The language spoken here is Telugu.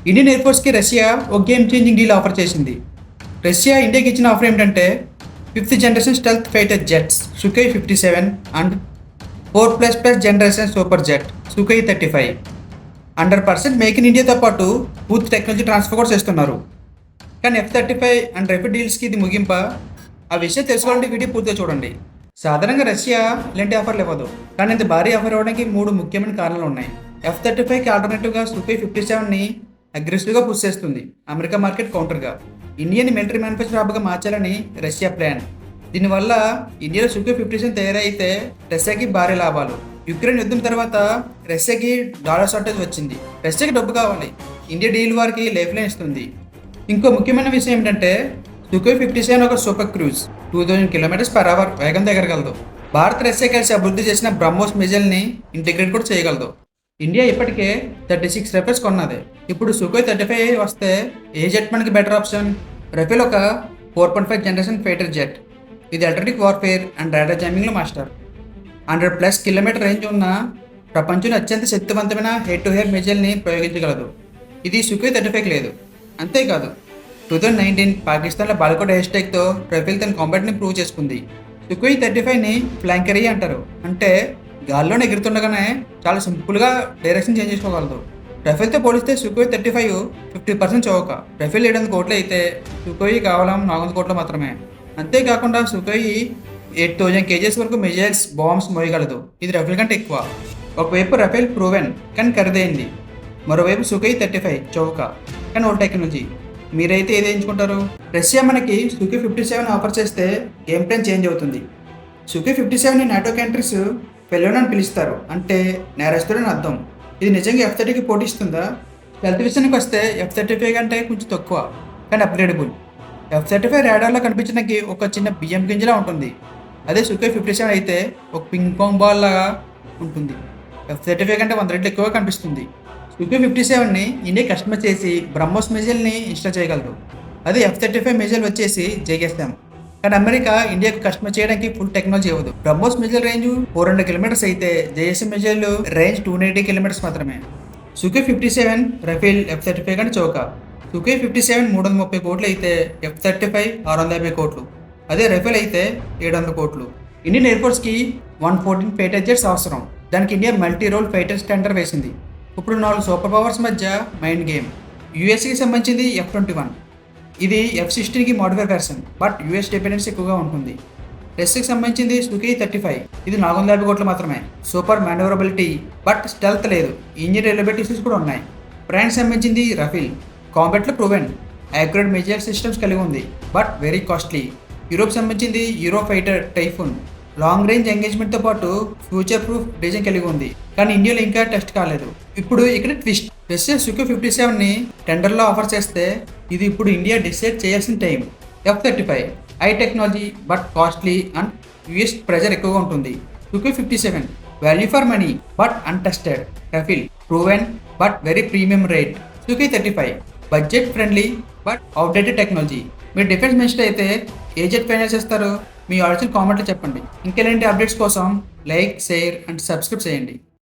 ఇండియన్ ఎయిర్ ఫోర్స్కి రష్యా ఒక గేమ్ చేంజింగ్ డీల్ ఆఫర్ చేసింది. రష్యా ఇండియాకి ఇచ్చిన ఆఫర్ ఏమిటంటే 5th generation stealth fighter jets Sukhoi 57 and 4++ generation super jet Sukhoi 35 100% make in ఇండియాతో పాటు పూర్తి టెక్నాలజీ ట్రాన్స్ఫర్ కూడా చేస్తున్నారు. కానీ F-35 అండ్ రైఫిల్ డీల్స్కి ఇది ముగింప. ఆ విషయం తెలుసుకోవాలంటే వీడియో పూర్తిగా చూడండి. సాధారణంగా రష్యా ఇలాంటి ఆఫర్లు ఇవ్వదు, కానీ ఇంత భారీ ఆఫర్ ఇవ్వడానికి 3 ముఖ్యమైన కారణాలు ఉన్నాయి. F-35కి ఆల్టర్నేటివ్గా సుఖోయ్ 57ని అగ్రెసివ్గా పుష్ చేస్తుంది. అమెరికా మార్కెట్ కౌంటర్గా ఇండియన్ మిలిటరీ మ్యానుఫ్యాక్చర్ హబ్గా మార్చాలని రష్యా ప్లాన్. దీనివల్ల ఇండియాలో సుఖోయ్ 57 తయారైతే రష్యాకి భారీ లాభాలు. యుక్రెయిన్ యుద్ధం తర్వాత రష్యాకి డాలర్ షార్టేజ్ వచ్చింది. రష్యాకి డబ్బు కావాలి, ఇండియా డీల్ వారికి లైఫ్ లైన్ ఇస్తుంది. ఇంకో ముఖ్యమైన విషయం ఏంటంటే సుఖోయ్ 57 ఒక సూపర్ క్రూజ్ 2000 km/h వేగంతో ఎగరగలదు. భారత్ రష్యా కలిసి అభివృద్ధి చేసిన బ్రహ్మోస్ మిజైల్ని ఇంటిగ్రేట్ కూడా చేయగలదు. ఇండియా ఇప్పటికే 36 రైఫిల్స్ కొన్నది. ఇప్పుడు సుఖోయ్ 35 వస్తే ఏ జెట్ మనకి బెటర్ ఆప్షన్? రఫేల్ ఒక 4.5 జనరేషన్ ఫైటర్ జెట్. ఇది ఎలక్ట్రానిక్ వార్ఫేర్ అండ్ రాడార్ జామింగ్లో మాస్టర్. 100+ కిలోమీటర్ రేంజ్ ఉన్న ప్రపంచంలో అత్యంత శక్తివంతమైన హెడ్ టు హెడ్ మిజైల్ని ప్రయోగించగలదు. ఇది సుఖోయ్ 35 లేదు. అంతేకాదు 2019 పాకిస్తాన్లో బాలకోట్ ఎయిర్ స్ట్రైక్తో రఫేల్ తన కాంబాట్ని ప్రూవ్ చేసుకుంది. సుఖోయ్ 35ని ఫ్లాంకరీ అంటారు, అంటే గాల్లోనే ఎగురుతుండగానే చాలా సింపుల్గా డైరెక్షన్ చేంజ్ చేసుకోగలదు. రఫేల్తో పోలిస్తే సుఖోయ్ 35 50% చౌక. రఫేల్ 700 కోట్లు అయితే సుఖోయ్ కేవలం 400 కోట్లు మాత్రమే. అంతేకాకుండా సుఖోయ్ 8000 kgs వరకు మిజైల్స్ బాంబ్స్ మోయగలదు. ఇది రఫేల్ కంటే ఎక్కువ. ఒకవైపు రఫేల్ ప్రూవెన్ కానీ ఖరీదైంది, మరోవైపు సుఖోయ్ 35 చౌక కానీ ఓల్డ్ టెక్నాలజీ. మీరైతే ఏది ఎంచుకుంటారు? రష్యా మనకి సుఖోయ్ 57 ఆఫర్ చేస్తే గేమ్ ప్లాన్ చేంజ్ అవుతుంది. సుఖోయ్ 57ని నాటో కంట్రీస్ ఫెలోన్ అని పిలుస్తారు, అంటే నేరస్తుడని అర్థం. ఇది నిజంగా F-30కి పోటీస్తుందా? హెల్త్ విషయానికి వస్తే F-35 కంటే కొంచెం తక్కువ కానీ అప్గ్రేడబుల్. F-35 రాడార్లో కనిపించడానికి ఒక చిన్న బియ్యం గింజలా ఉంటుంది. అదే సుఖోయ్ 57 అయితే ఒక పింగ్ పాంగ్ బాల్ లాగా ఉంటుంది. F-35 కంటే 100 రెట్లు ఎక్కువగా కనిపిస్తుంది. సుఖోయ్ 57ని ఇండియా కస్టమైజ్ చేసి బ్రహ్మోస్ మిజైల్ని ఇన్స్టాల్ చేయగలదు. అదే F-35 మిజైల్ వచ్చేసి JSM. కానీ అమెరికా ఇండియాకు కస్టమైజ్ చేయడానికి ఫుల్ టెక్నాలజీ ఇవ్వదు. బ్రహ్మోస్ మిజైల్ రేంజ్ 400 km అయితే JSM మిజైల్ రేంజ్ 280 km మాత్రమే. సుఖోయ్ 57 రఫేల్ F-35 కంటే చౌక. సుఖోయ్ 57 330 కోట్లు అయితే F-35 650 కోట్లు. అదే రఫేల్ అయితే 700 కోట్లు. ఇండియన్ ఎయిర్ ఫోర్స్కి 114 ఫైటర్ జెట్స్ అవసరం. దానికి India multi role fighter standard వేసింది. ఇప్పుడు 4 సూపర్ పవర్స్ మధ్య మైండ్ గేమ్. యూఎస్కి సంబంధించింది F-21. ఇది F-16కి modified version, but US dependence ఎక్కువగా ఉంటుంది. రష్యాకి సంబంధించింది సుఖోయ్ 35. ఇది 450 కోట్లు మాత్రమే. సూపర్ మ్యానోవరబిలిటీ బట్ స్టెల్త్ లేదు. ఇంజిన్ రిలయబిలిటీస్ కూడా ఉన్నాయి. ఫ్రాన్స్ సంబంధించింది రఫేల్. కాంబాట్లో ప్రూవెన్ యాక్యురేట్ మిజైల్ సిస్టమ్స్ కలిగి ఉంది, బట్ వెరీ కాస్ట్లీ. యూరోప్ సంబంధించింది Eurofighter typhoon. Long range ఎంగేజ్మెంట్తో పాటు ఫ్యూచర్ ప్రూఫ్ డిజైన్ కలిగి ఉంది, కానీ ఇండియాలో ఇంకా టెస్ట్ కాలేదు. ఇప్పుడు ఇక్కడ ట్విస్ట్. రష్యా సుఖోయ్ 57ని టెండర్లో ఆఫర్ చేస్తే ఇది ఇప్పుడు ఇండియా డిసైడ్ చేయాల్సిన time. F-35 high technology but costly and US pressure ఎక్కువగా ఉంటుంది. Sukhoi 57 value for money but untested. Rafale proven but very premium rate. Sukhoi 35 budget friendly but outdated technology. మీరు డిఫెన్స్ మినిస్టర్ అయితే ఏ జెట్ ఫైనల్ చేస్తారు? మీ ఆలోచన కామెంట్లో చెప్పండి. ఇంకెలాంటి అప్డేట్స్ కోసం లైక్, షేర్ అండ్ సబ్స్క్రైబ్ చేయండి.